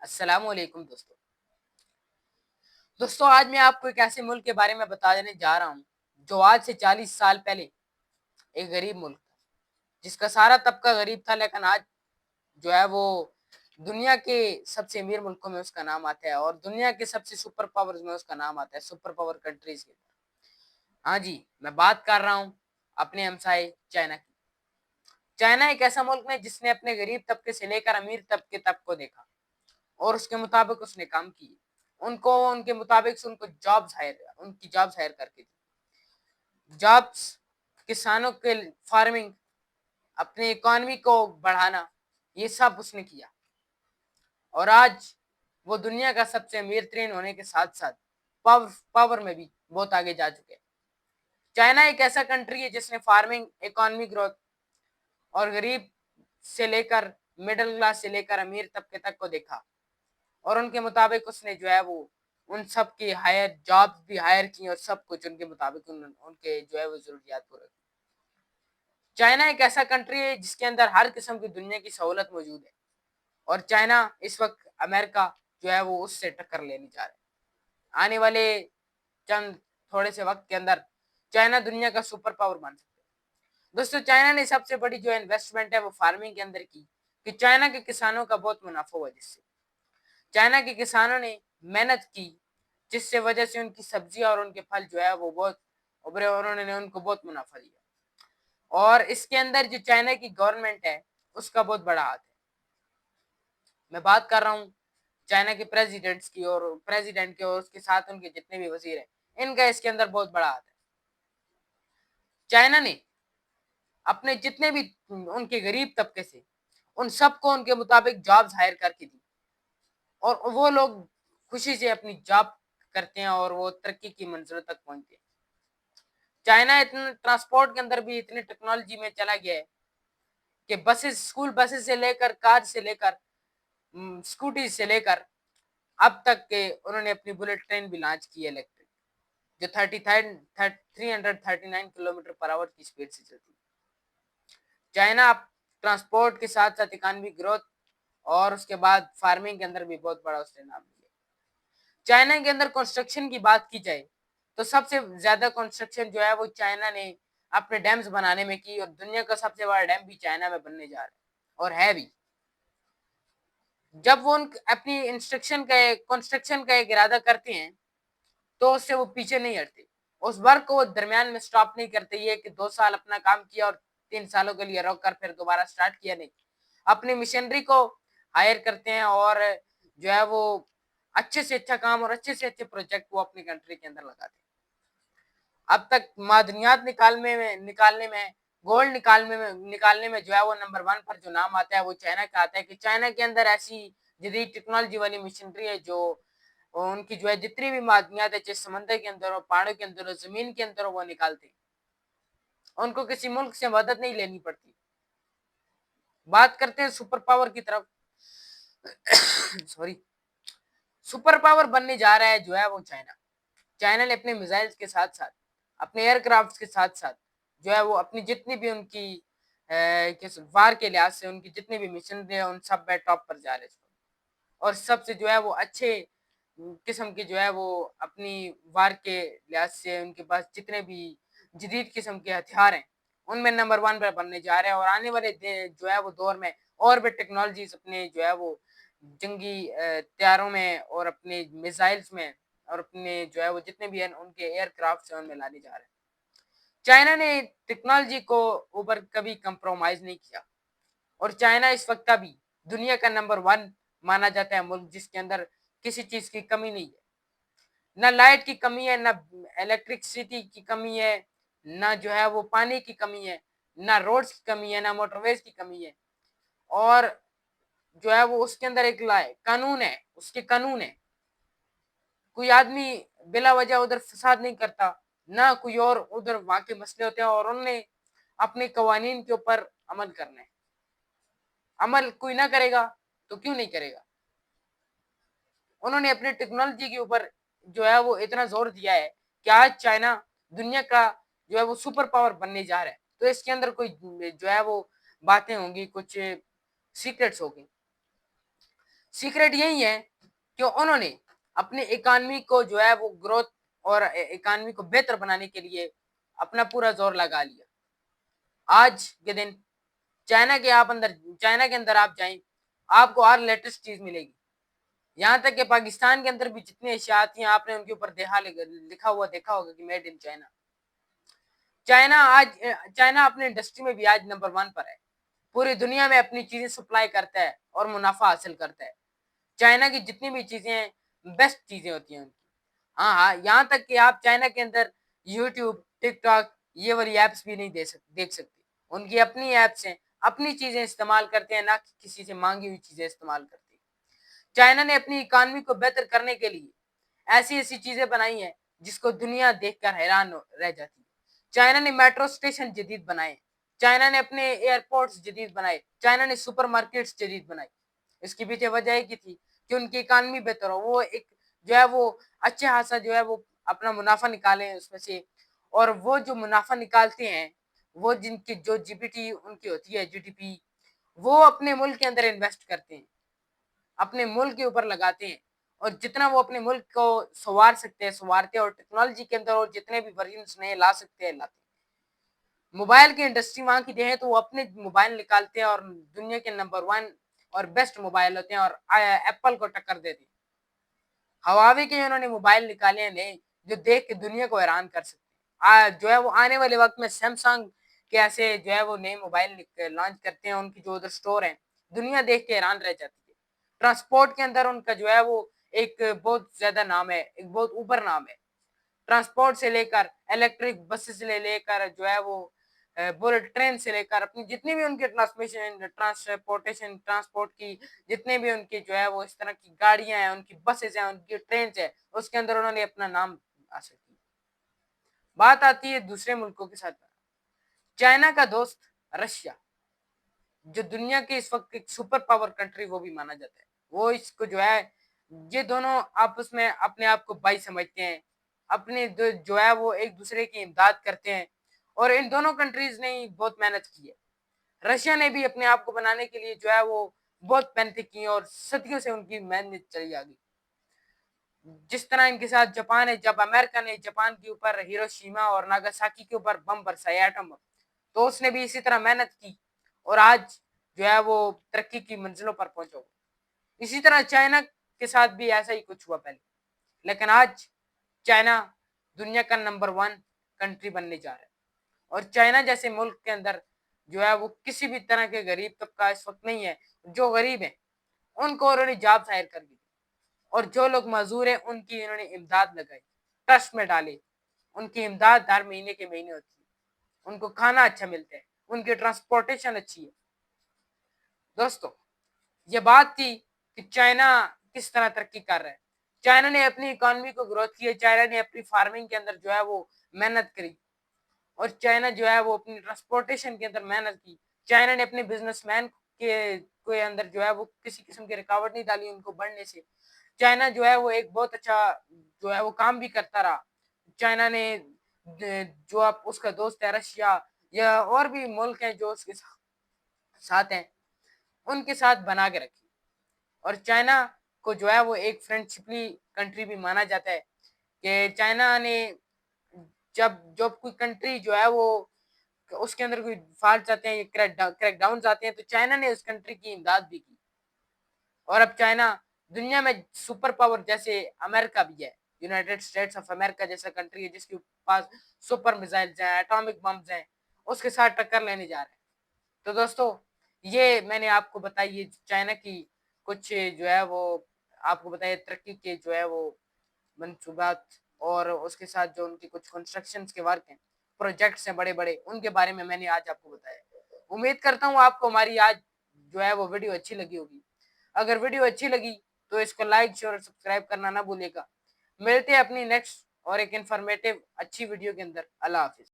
السلام علیکم دوستوں آج میں آپ کو ایک ایسے ملک کے بارے میں بتا دینے جا رہا ہوں جو آج سے 40 سال پہلے ایک غریب ملک تھا، جس کا سارا طبقہ غریب تھا، لیکن آج جو ہے وہ دنیا کے سب سے امیر ملکوں میں اس کا نام آتا ہے اور دنیا کے سب سے سپر پاورز میں اس کا نام آتا ہے، سپر پاور کنٹریز کے۔ ہاں جی، میں بات کر رہا ہوں اپنے ہمسائے چائنا کی۔ چائنا ایک ایسا ملک ہے جس نے اپنے غریب طبقے سے لے کر امیر طبقے تک کو دیکھا اور اس کے مطابق اس نے کام کیے۔ ان کے مطابق سے ان کی جابز ہائر کر کے دی، جابز، کسانوں کے فارمنگ، اپنی اکانومی کو بڑھانا، یہ سب اس نے کیا اور آج وہ دنیا کا سب سے امیر ترین ہونے کے ساتھ ساتھ پاور میں بھی بہت آگے جا چکے ہیں۔ چائنا ایک ایسا کنٹری ہے جس نے فارمنگ، اکانومی گروتھ اور غریب سے لے کر مڈل کلاس سے لے کر امیر طبقے تک کو دیکھا اور ان کے مطابق اس نے جو ہے وہ ان سب کی ہائر جابز بھی ہائر کی اور سب کچھ ان کے مطابق ان کے جو ہے وہ ضروریات پورے کی۔ چائنا ایک ایسا کنٹری ہے جس کے اندر ہر قسم کی دنیا کی سہولت موجود ہے اور چائنا اس وقت امریکہ جو ہے وہ اس سے ٹکر لینے جا رہا ہے۔ آنے والے چند تھوڑے سے وقت کے اندر چائنا دنیا کا سپر پاور بن سکتا ہے۔ دوستو چائنا نے سب سے بڑی جو انویسٹمنٹ ہے وہ فارمنگ کے اندر کی کہ چائنا کے کسانوں کا بہت منافع ہوا، جس سے چائنا کے کسانوں نے محنت کی، جس سے وجہ سے ان کی سبزیاں اور ان کے پھل جو ہے وہ بہت ابھرے اور انہوں نے ان کو بہت منافع دیا اور اس کے اندر جو چائنا کی گورنمنٹ ہے اس کا بہت بڑا ہاتھ ہے۔ میں بات کر رہا ہوں چائنا کے پریزیڈنٹ کے اور اس کے ساتھ ان کے جتنے بھی وزیر ہیں، ان کا اس کے اندر بہت بڑا ہاتھ ہے۔ چائنا نے اپنے جتنے بھی ان کے غریب طبقے سے ان سب کو ان کے مطابق جابز ہائر کر کے دی اور وہ لوگ خوشی سے اپنی جاب کرتے ہیں اور وہ ترقی کی منزلوں تک پہنچتے ہیں۔ چائنا اتنے ٹرانسپورٹ کے اندر بھی اتنی ٹیکنالوجی میں چلا گیا ہے کہ اسکول بسز سے لے کر کار سے لے کر اسکوٹی سے لے کر اب تک کے انہوں نے اپنی بلٹ ٹرین بھی لانچ کی ہے الیکٹرک، جو 339 کلومیٹر پر آور کی سپیڈ سے چلتی ہے۔ چائنا ٹرانسپورٹ کے ساتھ ساتھ اکانومی گروتھ اور اس کے بعد فارمنگ کے اندر بھی بہت بڑا اس نے نام لیا۔ چائنا کے اندر کنسٹرکشن کی بات کی جائے تو سب سے زیادہ کنسٹرکشن جو ہے وہ چائنا نے اپنے ڈیمز بنانے میں کی اور دنیا کا سب سے بڑا ڈیم بھی چائنا میں بننے جا رہا ہے اور ہے بھی۔ جب وہ اپنی کنسٹرکشن کا ایک ارادہ کرتے ہیں تو اس سے وہ پیچھے نہیں ہٹتے، اس ورک کو وہ درمیان میں سٹاپ نہیں کرتے، یہ کہ 2 سال اپنا کام کیا اور 3 سالوں کے لیے روک کر پھر دوبارہ سٹارٹ کیا، نہیں، اپنی مشنری کو ہائر کرتے ہیں اور جو ہے وہ اچھے سے اچھا کام اور اچھے سے اچھے پروجیکٹ وہ اپنی کنٹری کے اندر لگاتے ہیں۔ اب تک معدنیات نکالنے میں گولڈ نکالنے میں جو ہے وہ نمبر 1 پر جو نام آتا ہے وہ چائنا کا آتا ہے کہ چائنا کے اندر ایسی جدید ٹیکنالوجی والی مشینری ہے جو ان کی جو ہے جتنی بھی معدنیات ہے، چاہے سمندر کے اندر ہو، پہاڑوں کے اندر ہو، زمین کے اندر ہو، وہ نکالتے ہیں، ان کو کسی ملک سے مدد نہیں لینی پڑتی۔ بات کرتے ہیں سپر پاور کی طرف سوری سپر پاور بننے جا رہا ہے جو ہے وہ چائنا نے اپنے میزائلز کے ساتھ ساتھ، اپنے ایئر کرافٹ کے ساتھ ساتھ جو ہے وہ اپنی جتنی بھی ان کی وار کے لحاظ سے ان کی جتنی بھی مشن ہیں ان سب میں ٹاپ پر جا رہے ہیں اور سب سے جو ہے وہ اچھے قسم کی جو ہے وہ اپنی وار کے لحاظ سے ان کے پاس جتنے بھی جدید قسم کے ہتھیار ہیں ان میں نمبر 1 پر بننے جا رہے ہیں اور آنے والے جو ہے وہ دور میں اور بھی ٹیکنالوجیز اپنے جو ہے وہ جنگی طیاروں میں اور اپنے میزائلز میں اور اپنے جو ہے وہ جتنے بھی ہیں ان کے ایئر کرافٹ ان میں لانے جا رہے ہیں۔ چائنا نے ٹیکنالوجی کو اوپر کبھی کمپرومائز نہیں کیا اور چائنا اس وقت بھی دنیا کا نمبر 1 مانا جاتا ہے ملک جس کے اندر کسی چیز کی کمی نہیں ہے، نہ لائٹ کی کمی ہے، نہ الیکٹرکسٹی کی کمی ہے، نہ جو ہے وہ پانی کی کمی ہے، نہ روڈز کی کمی ہے، نہ موٹر ویز کی کمی ہے اور جو ہے وہ اس کے اندر ایک قانون ہے، اس کے قانون ہے، کوئی آدمی بلا وجہ ادھر فساد نہیں کرتا، نہ کوئی اور ادھر وہاں کے مسئلے ہوتے ہیں اور انہوں نے اپنے قوانین کے اوپر عمل کرنا ہے۔ عمل کوئی نہ کرے گا تو کیوں نہیں کرے گا؟ انہوں نے اپنے ٹیکنالوجی کے اوپر جو ہے وہ اتنا زور دیا ہے کہ آج چائنا دنیا کا جو ہے وہ سپر پاور بننے جا رہا ہے، تو اس کے اندر کوئی جو ہے وہ باتیں ہوں گی، کچھ سیکرٹس ہوگی۔ सीक्रेट यही है कि उन्होंने अपनी इकानमी को जो है वो ग्रोथ और इकानमी को बेहतर बनाने के लिए अपना पूरा जोर लगा लिया। आज के दिन चाइना के अंदर आप जाएं, आपको हर लेटेस्ट चीज मिलेगी। यहाँ तक कि पाकिस्तान के अंदर भी जितनी अशिया आती हैं, आपने उनके ऊपर लिखा हुआ देखा होगा कि मेड इन चाइना। चाइना अपने इंडस्ट्री में भी आज नंबर 1 पर है। पूरी दुनिया में अपनी चीजें सप्लाई करता है और मुनाफा हासिल करता है। चाइना की जितनी भी चीजें हैं, बेस्ट चीजें होती हैं उनकी। हाँ, यहाँ तक कि आप चाइना के अंदर यूट्यूब, टिकटॉक ये वाली एप्स भी नहीं देख सकते। उनकी अपनी एप्स हैं, अपनी चीजें इस्तेमाल करते हैं, ना कि किसी से मांगी हुई चीजें इस्तेमाल करते हैं। चाइना ने अपनी इकानमी को बेहतर करने के लिए ऐसी ऐसी चीजें बनाई हैं जिसको दुनिया देखकर हैरान रह जाती है। चाइना ने मेट्रो स्टेशन जदीद बनाए, चाइना ने अपने एयरपोर्ट्स जदीद बनाए, चाइना ने सुपरमार्केट्स जदीद बनाई। इसके पीछे वजह एक ही थी कि उनकी इकानमी बेहतर हो, वो एक जो है वो अच्छे खासा जो है वो अपना मुनाफा निकालें उसमें से। और वो जो मुनाफा निकालते हैं, वो जिनकी जो जीबीटी उनकी होती है, जीडीपी, वो अपने मुल्क के अंदर इन्वेस्ट करते हैं, अपने मुल्क के ऊपर लगाते हैं। और जितना वो अपने मुल्क को संवार सकते हैं संवारते हैं, और टेक्नोलॉजी के अंदर और जितने भी वर्जन नए ला सकते हैं लाते हैं। मोबाइल की इंडस्ट्री वहां की है तो वो अपने मोबाइल निकालते हैं और दुनिया के नंबर 1 और बेस्ट मोबाइल होते हैं और एप्पल को टक्कर देते हैं। हवावे के उन्होंने मोबाइल निकाले हैं नए, जो देख के दुनिया को हैरान कर सकते हैं। जो है वो आने वाले वक्त में सैमसंग के ऐसे जो है वो नए मोबाइल लॉन्च करते हैं, उनकी जो उधर स्टोर है, दुनिया देख के हैरान रह जाती है। ट्रांसपोर्ट के अंदर उनका जो है वो एक बहुत ज्यादा नाम है, एक बहुत ऊपर नाम है। ट्रांसपोर्ट से लेकर इलेक्ट्रिक बसेस से लेकर जो है वो बुलेट ट्रेन से लेकर अपनी जितनी भी उनके ट्रांसपोर्ट की जितने भी उनकी जो है वो इस तरह की गाड़ियां हैं, उनकी बसेस हैं, उनकी ट्रेन है, उसके अंदर उन्होंने अपना नाम हासिल किया। बात आती है दूसरे मुल्कों के साथ। चाइना का दोस्त रशिया, जो दुनिया के इस वक्त एक सुपर पावर कंट्री वो भी माना जाता है, वो इसको जो है, ये दोनों आपस में अपने आप को भाई समझते हैं, अपने जो है वो एक दूसरे की इमदाद करते हैं। और इन दोनों कंट्रीज ने ही बहुत मेहनत की है। रशिया ने भी अपने आप को बनाने के लिए जो है वो बहुत मेहनत की और सदियों से उनकी मेहनत चली आ गई। जिस तरह इनके साथ जापान है, जब अमेरिका ने जापान के ऊपर हिरोशिमा और नागासाकी के ऊपर बम बरसाया, एटम बम, तो उसने भी इसी तरह मेहनत की और आज जो है वो तरक्की की मंजिलों पर पहुंचा। इसी तरह चाइना के साथ भी ऐसा ही कुछ हुआ पहले, लेकिन आज चाइना दुनिया का नंबर 1 कंट्री बनने जा रहा है। और चाइना जैसे मुल्क के अंदर जो है वो किसी भी तरह के गरीब तबका इस वक्त नहीं है। जो गरीब है उनको उन्होंने जॉब जाहिर कर दी, और जो लोग मजदूर हैं उनकी इन्होंने इमदाद लगाई, ट्रस्ट में डाले। उनकी इमदाद हर महीने के महीने होती है, उनको खाना अच्छा मिलता है, उनकी ट्रांसपोर्टेशन अच्छी है। दोस्तों, ये बात थी कि चाइना किस तरह तरक्की कर रहा है। चाइना ने अपनी इकोनॉमी को ग्रोथ की है, चाइना ने अपनी फार्मिंग के अंदर जो है वो मेहनत करी, और चाइना जो है वो अपनी ट्रांसपोर्टेशन के अंदर मेहनत की। चाइना ने अपने बिजनेसमैन के अंदर जो है वो किसी किस्म की रुकावट नहीं डाली उनको बढ़ने से। चाइना जो है वो एक बहुत अच्छा जो है वो काम भी करता रहा। चाइना ने जो आप उसका दोस्त है रशिया या और भी मुल्क हैं जो उसके साथ हैं, उनके साथ बना के रखी। और चाइना को जो है वो एक फ्रेंडशिपली कंट्री भी माना जाता है कि चाइना ने जब जब कोई कंट्री जो है वो उसके अंदर कोई फॉल्ट आते हैं, क्रैक डाउन आते हैं, तो चाइना ने उस कंट्री की इमदाद भी की। और अब चाइना दुनिया में सुपर पावर जैसे अमेरिका भी है, यूनाइटेड स्टेट्स ऑफ अमेरिका जैसा कंट्री है जिसके पास सुपर मिसाइल्स हैं, एटॉमिक बम्स हैं, उसके साथ टक्कर लेने जा रहे हैं। तो दोस्तों, ये मैंने आपको बताई ये चाइना की कुछ जो है वो आपको बताइए तरक्की के जो है वो मंसूबात, और उसके साथ जो उनकी कुछ कंस्ट्रक्शन के वर्क हैं, प्रोजेक्ट्स हैं बड़े बड़े, उनके बारे में मैंने आज आपको बताया। उम्मीद करता हूँ आपको हमारी आज जो है वो वीडियो अच्छी लगी होगी। अगर वीडियो अच्छी लगी तो इसको लाइक शेयर और सब्सक्राइब करना ना भूलिएगा। मिलते हैं अपनी नेक्स्ट और एक इंफॉर्मेटिव अच्छी वीडियो के अंदर। अल्लाह हाफिज।